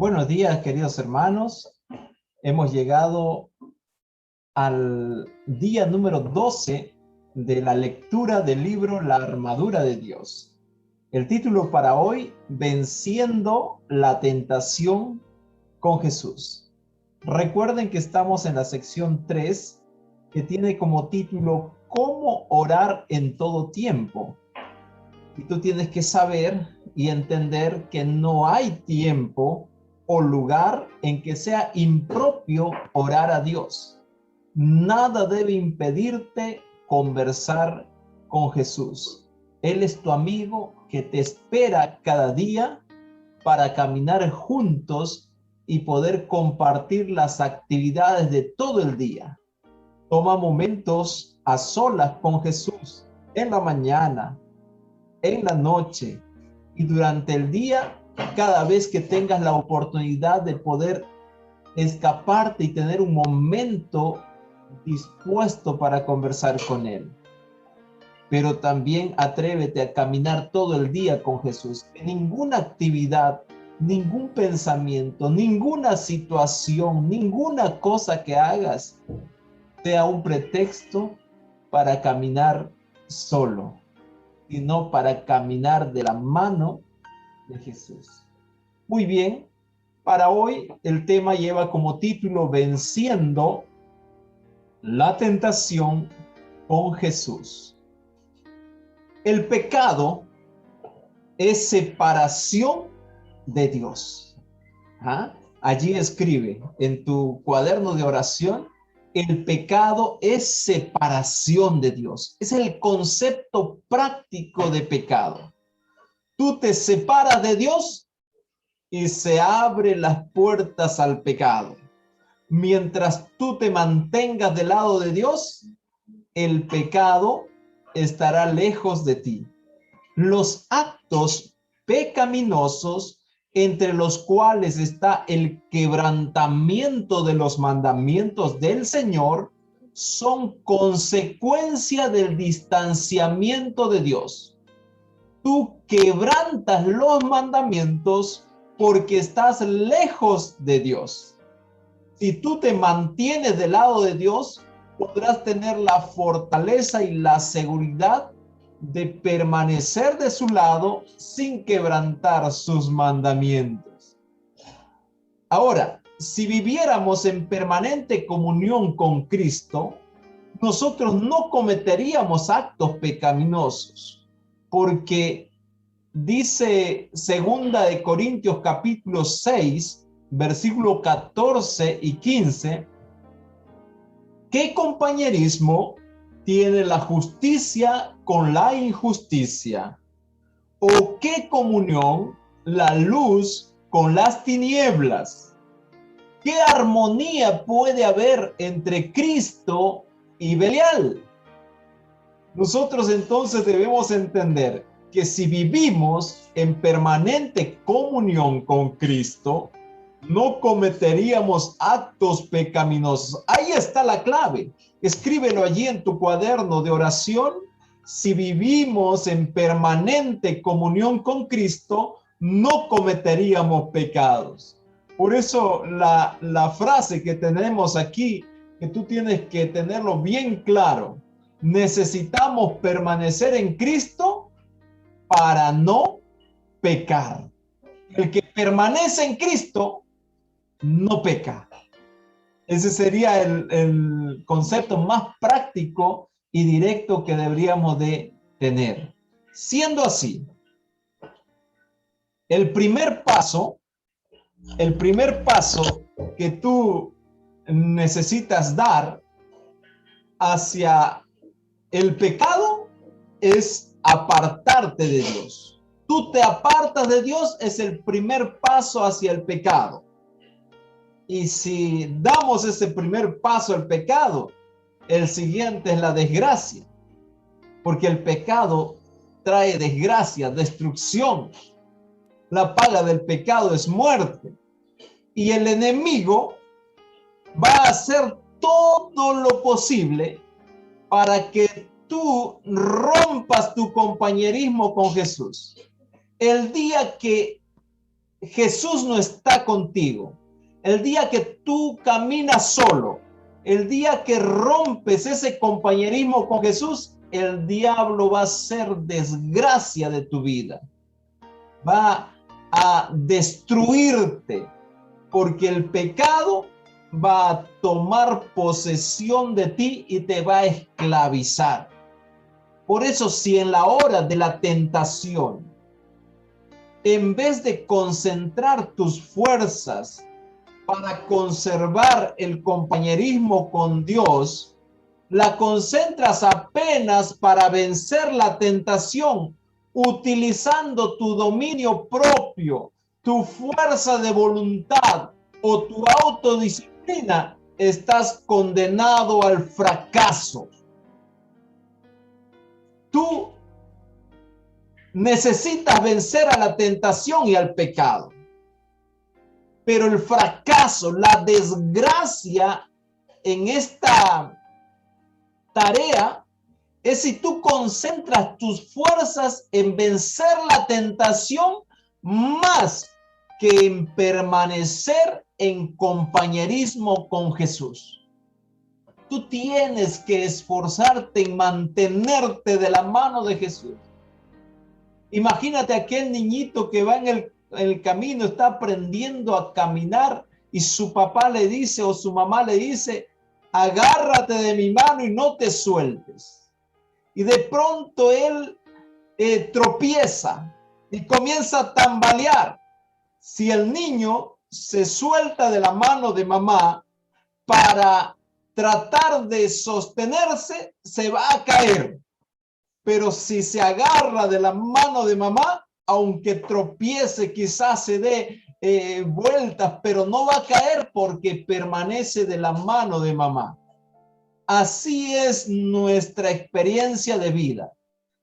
Buenos días, queridos hermanos. Hemos llegado al día número 12 de la lectura del libro La Armadura de Dios. El título para hoy, Venciendo la Tentación con Jesús. Recuerden que estamos en la sección 3, que tiene como título ¿Cómo orar en todo tiempo? Y tú tienes que saber y entender que no hay tiempo o lugar en que sea impropio orar a Dios. Nada debe impedirte conversar con Jesús. Él es tu amigo que te espera cada día para caminar juntos y poder compartir las actividades de todo el día. Toma momentos a solas con Jesús en la mañana, en la noche y durante el día, cada vez que tengas la oportunidad de poder escaparte y tener un momento dispuesto para conversar con Él. Pero también atrévete a caminar todo el día con Jesús. Que ninguna actividad, ningún pensamiento, ninguna situación, ninguna cosa que hagas sea un pretexto para caminar solo, sino para caminar de la mano de Jesús. Muy bien, para hoy el tema lleva como título Venciendo la tentación con Jesús. El pecado es separación de Dios. ¿Ah? Allí escribe en tu cuaderno de oración, el pecado es separación de Dios. Es el concepto práctico de pecado. Tú te separas de Dios y se abren las puertas al pecado. Mientras tú te mantengas del lado de Dios, el pecado estará lejos de ti. Los actos pecaminosos, entre los cuales está el quebrantamiento de los mandamientos del Señor, son consecuencia del distanciamiento de Dios. Tú quebrantas los mandamientos porque estás lejos de Dios. Si tú te mantienes del lado de Dios, podrás tener la fortaleza y la seguridad de permanecer de su lado sin quebrantar sus mandamientos. Ahora, si viviéramos en permanente comunión con Cristo, nosotros no cometeríamos actos pecaminosos, porque dice 2 Corintios capítulo 6, versículo 14 y 15, ¿qué compañerismo tiene la justicia con la injusticia? ¿O qué comunión la luz con las tinieblas? ¿Qué armonía puede haber entre Cristo y Belial? Nosotros entonces debemos entender que si vivimos en permanente comunión con Cristo, no cometeríamos actos pecaminosos. Ahí está la clave. Escríbelo allí en tu cuaderno de oración. Si vivimos en permanente comunión con Cristo, no cometeríamos pecados. Por eso la frase que tenemos aquí, que tú tienes que tenerlo bien claro, necesitamos permanecer en Cristo para no pecar. El que permanece en Cristo no peca. Ese sería el concepto más práctico y directo que deberíamos de tener. Siendo así, el primer paso que tú necesitas dar hacia el pecado es apartarte de Dios. Tú te apartas de Dios, es el primer paso hacia el pecado. Y si damos ese primer paso al pecado, el siguiente es la desgracia, porque el pecado trae desgracia, destrucción. La paga del pecado es muerte. Y el enemigo va a hacer todo lo posible para que tú rompas tu compañerismo con Jesús. El día que Jesús no está contigo, el día que tú caminas solo, el día que rompes ese compañerismo con Jesús, el diablo va a hacer desgracia de tu vida. Va a destruirte, porque el pecado va a tomar posesión de ti y te va a esclavizar. Por eso, si en la hora de la tentación, en vez de concentrar tus fuerzas para conservar el compañerismo con Dios, la concentras apenas para vencer la tentación, utilizando tu dominio propio, tu fuerza de voluntad o tu autodisciplina, estás condenado al fracaso. Tú necesitas vencer a la tentación y al pecado. Pero el fracaso, la desgracia en esta tarea es si tú concentras tus fuerzas en vencer la tentación más que en permanecer en compañerismo con Jesús. Tú tienes que esforzarte en mantenerte de la mano de Jesús. Imagínate aquel niñito que va en el camino, está aprendiendo a caminar y su papá le dice o su mamá le dice, agárrate de mi mano y no te sueltes. Y de pronto él tropieza y comienza a tambalear. Si el niño se suelta de la mano de mamá para tratar de sostenerse, se va a caer. Pero si se agarra de la mano de mamá, aunque tropiece, quizás se dé vueltas, pero no va a caer porque permanece de la mano de mamá. Así es nuestra experiencia de vida.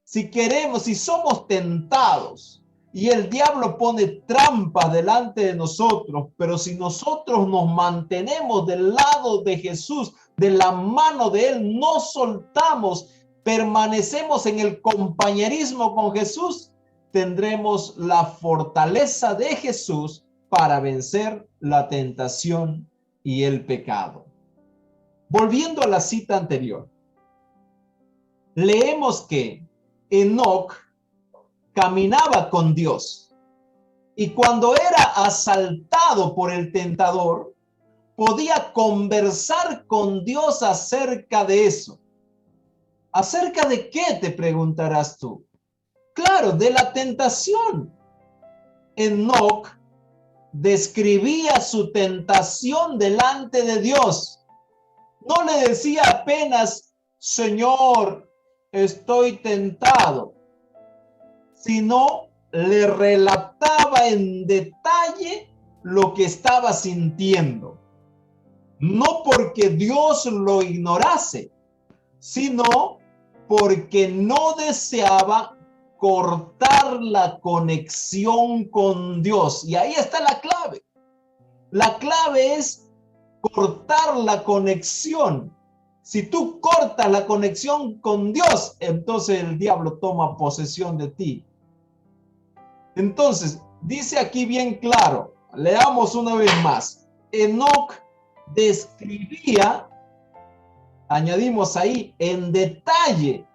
Si queremos, si somos tentados y el diablo pone trampas delante de nosotros, pero si nosotros nos mantenemos del lado de Jesús, de la mano de él, no soltamos, permanecemos en el compañerismo con Jesús, tendremos la fortaleza de Jesús para vencer la tentación y el pecado. Volviendo a la cita anterior, leemos que Enoc caminaba con Dios y cuando era asaltado por el tentador, podía conversar con Dios acerca de eso. ¿Acerca de qué, te preguntarás tú? Claro, de la tentación. Enoc describía su tentación delante de Dios. No le decía apenas, Señor, estoy tentado, sino le relataba en detalle lo que estaba sintiendo. No porque Dios lo ignorase, sino porque no deseaba cortar la conexión con Dios. Y ahí está la clave. La clave es cortar la conexión. Si tú cortas la conexión con Dios, entonces el diablo toma posesión de ti. Entonces, dice aquí bien claro, leamos una vez más. Enoc describía, añadimos ahí, en detalle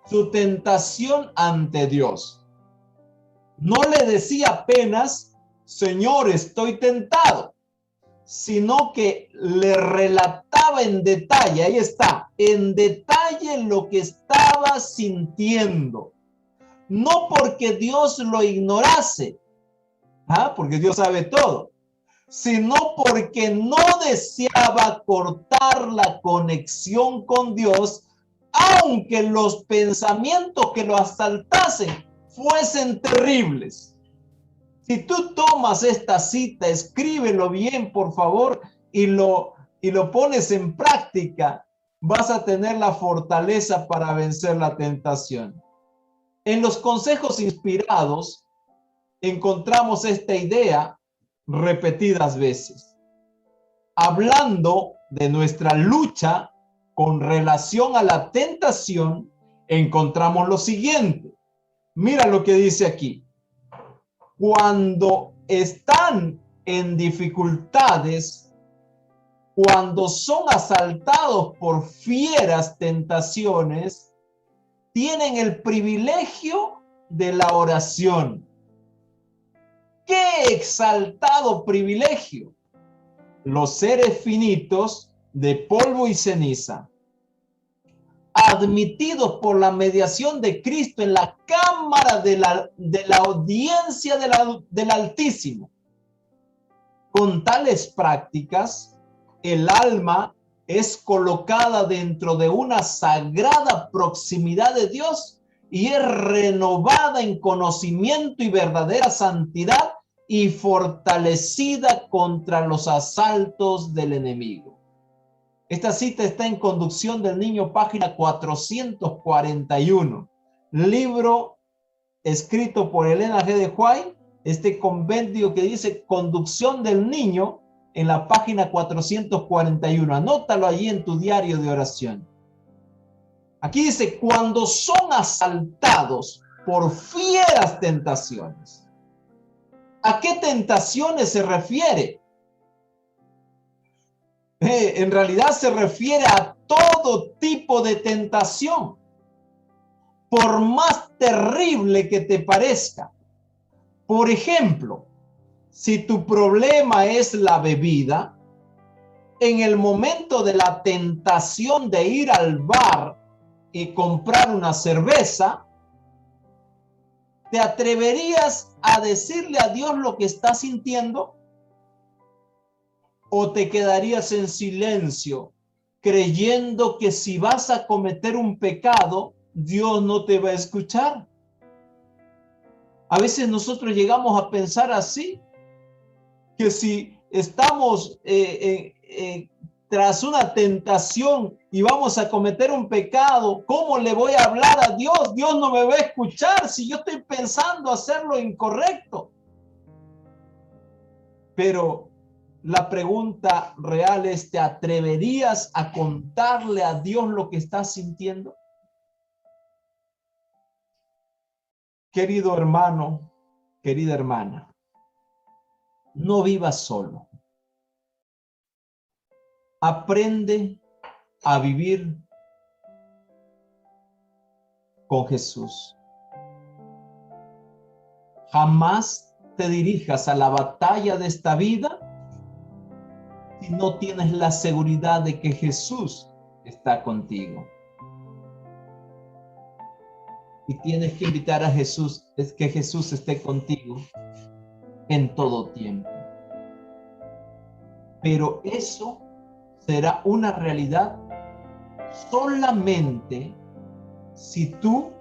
su tentación ante Dios. No le decía apenas, Señor, estoy tentado, sino que le relataba en detalle, ahí está, en detalle lo que estaba sintiendo. No porque Dios lo ignorase, porque Dios sabe todo, sino porque no deseaba cortar la conexión con Dios, aunque los pensamientos que lo asaltasen fuesen terribles. Si tú tomas esta cita, escríbelo bien, por favor, y lo pones en práctica, vas a tener la fortaleza para vencer la tentación. En los consejos inspirados encontramos esta idea repetidas veces. Hablando de nuestra lucha con relación a la tentación, encontramos lo siguiente. Mira lo que dice aquí. Cuando están en dificultades, cuando son asaltados por fieras tentaciones, tienen el privilegio de la oración. ¡Qué exaltado privilegio! Los seres finitos de polvo y ceniza, admitidos por la mediación de Cristo en la cámara de la audiencia del Altísimo. Con tales prácticas, el alma es colocada dentro de una sagrada proximidad de Dios y es renovada en conocimiento y verdadera santidad y fortalecida contra los asaltos del enemigo. Esta cita está en Conducción del Niño, página 441. Libro escrito por Elena G. de White, este compendio que dice Conducción del Niño, en la página 441. Anótalo allí en tu diario de oración. Aquí dice, cuando son asaltados por fieras tentaciones. ¿A qué tentaciones se refiere? En realidad se refiere a todo tipo de tentación, por más terrible que te parezca. Por ejemplo, si tu problema es la bebida, en el momento de la tentación de ir al bar y comprar una cerveza, ¿te atreverías a decirle a Dios lo que estás sintiendo? ¿O te quedarías en silencio, creyendo que si vas a cometer un pecado, Dios no te va a escuchar? A veces nosotros llegamos a pensar así, que si estamos tras una tentación y vamos a cometer un pecado, ¿cómo le voy a hablar a Dios? Dios no me va a escuchar si yo estoy pensando hacer lo incorrecto. Pero la pregunta real es, ¿te atreverías a contarle a Dios lo que estás sintiendo? Querido hermano, querida hermana, no vivas solo. Aprende a vivir con Jesús. Jamás te dirijas a la batalla de esta vida si no tienes la seguridad de que Jesús está contigo. Y tienes que invitar a Jesús, es que Jesús esté contigo en todo tiempo. Pero eso será una realidad solamente si tú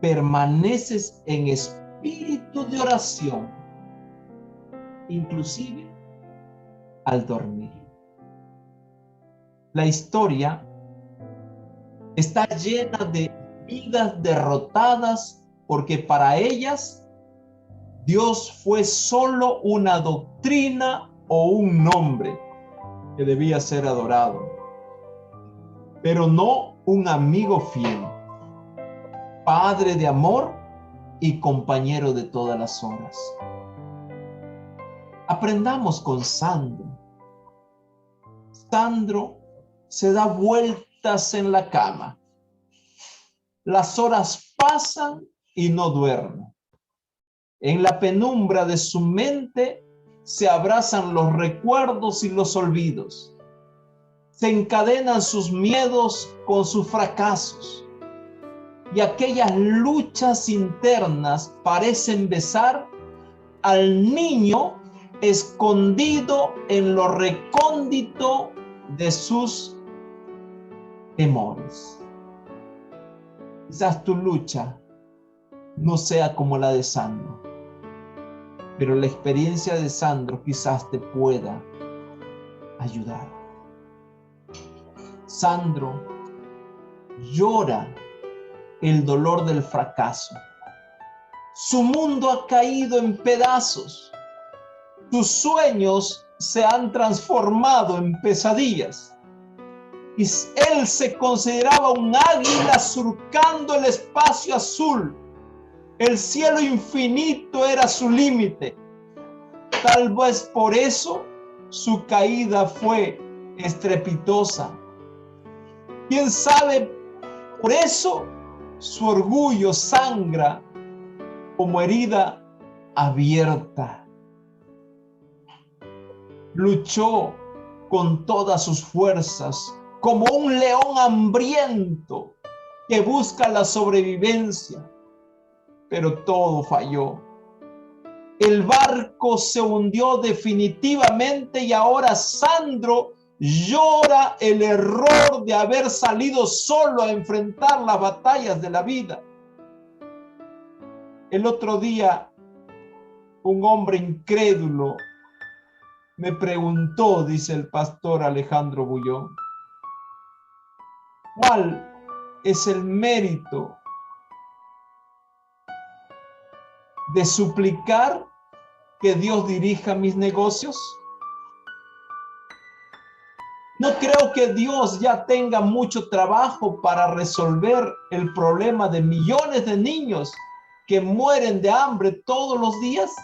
permaneces en espíritu de oración, inclusive al dormir. La historia está llena de vidas derrotadas porque para ellas Dios fue solo una doctrina o un nombre que debía ser adorado, pero no un amigo fiel, padre de amor y compañero de todas las horas. Aprendamos con Sandro. Sandro se da vueltas en la cama. Las horas pasan y no duerme. En la penumbra de su mente se abrazan los recuerdos y los olvidos. Se encadenan sus miedos con sus fracasos. Y aquellas luchas internas parecen besar al niño escondido en lo recóndito de sus temores. Quizás tu lucha no sea como la de Sandro, pero la experiencia de Sandro quizás te pueda ayudar. Sandro llora el dolor del fracaso. Su mundo ha caído en pedazos. Sus sueños se han transformado en pesadillas. Y él se consideraba un águila surcando el espacio azul. El cielo infinito era su límite. Tal vez por eso su caída fue estrepitosa. ¿Quién sabe? Por eso su orgullo sangra como herida abierta. Luchó con todas sus fuerzas como un león hambriento que busca la sobrevivencia, pero todo falló. El barco se hundió definitivamente y ahora Sandro llora el error de haber salido solo a enfrentar las batallas de la vida. El otro día, un hombre incrédulo me preguntó, dice el pastor Alejandro Bullón, ¿cuál es el mérito de suplicar que Dios dirija mis negocios? No creo que Dios ya tenga mucho trabajo para resolver el problema de millones de niños que mueren de hambre todos los días.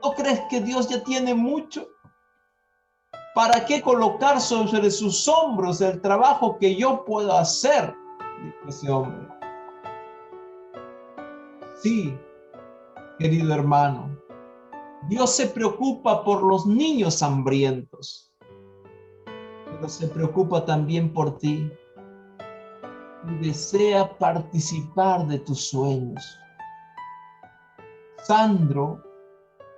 ¿No crees que Dios ya tiene mucho? ¿Para qué colocar sobre sus hombros el trabajo que yo puedo hacer? Dijo ese hombre. Sí, querido hermano, Dios se preocupa por los niños hambrientos, pero se preocupa también por ti y desea participar de tus sueños. Sandro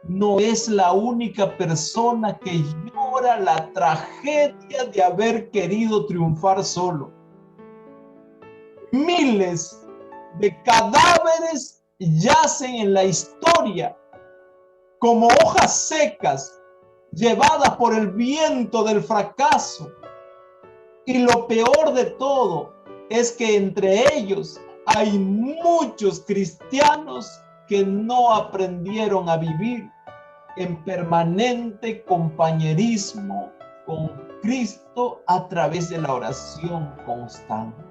no es la única persona que llora la tragedia de haber querido triunfar solo. Miles de cadáveres yacen en la historia como hojas secas llevadas por el viento del fracaso. Y lo peor de todo es que entre ellos hay muchos cristianos que no aprendieron a vivir en permanente compañerismo con Cristo a través de la oración constante.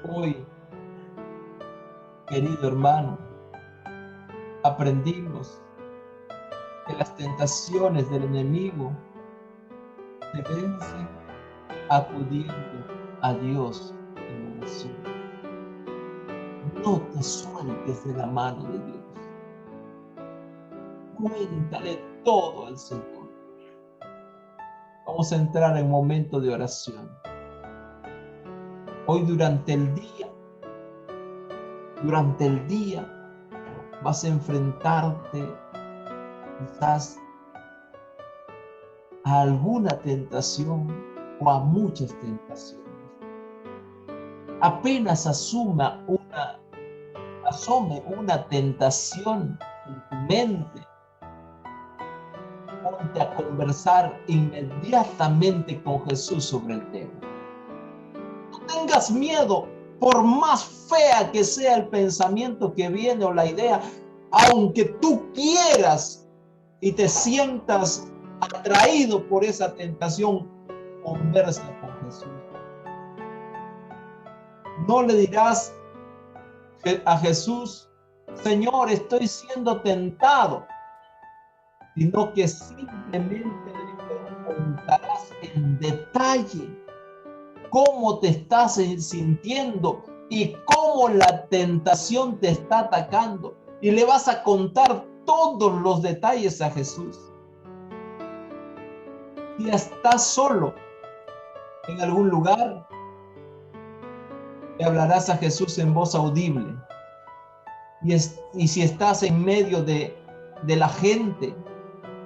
Hoy, querido hermano, aprendimos que las tentaciones del enemigo se vencen acudiendo a Dios en oración. No te sueltes de la mano de Dios. Cuéntale todo al Señor. Vamos a entrar en un momento de oración. Hoy durante el día vas a enfrentarte quizás a alguna tentación o a muchas tentaciones. Apenas asome una tentación en tu mente, ponte a conversar inmediatamente con Jesús sobre el tema. No tengas miedo, por más fea que sea el pensamiento que viene o la idea, aunque tú quieras y te sientas atraído por esa tentación, conversa con Jesús. No le dirás a Jesús, Señor, estoy siendo tentado, sino que simplemente le contarás en detalle cómo te estás sintiendo y cómo la tentación te está atacando. Y le vas a contar todos los detalles a Jesús. Si estás solo en algún lugar, le hablarás a Jesús en voz audible. Y si estás en medio de la gente,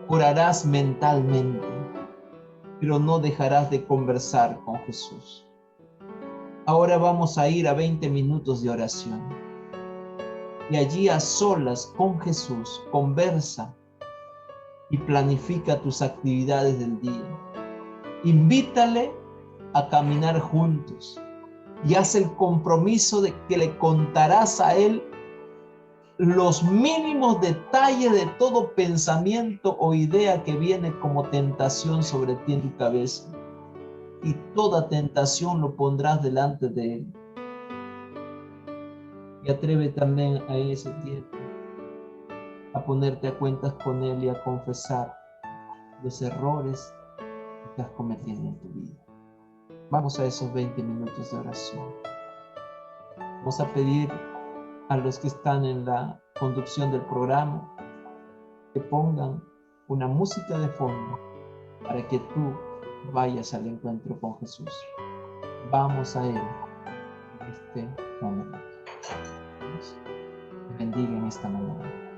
orarás mentalmente, pero no dejarás de conversar con Jesús. Ahora vamos a ir a 20 minutos de oración. Y allí a solas con Jesús, conversa y planifica tus actividades del día. Invítale a caminar juntos y haz el compromiso de que le contarás a él los mínimos detalles de todo pensamiento o idea que viene como tentación sobre ti en tu cabeza. Y toda tentación lo pondrás delante de él. Y atrévete también a ese tiempo a ponerte a cuentas con Él y a confesar los errores que estás cometiendo en tu vida. Vamos a esos 20 minutos de oración. Vamos a pedir a los que están en la conducción del programa que pongan una música de fondo para que tú vayas al encuentro con Jesús. Vamos a Él en este momento. Dios te bendiga en esta mañana.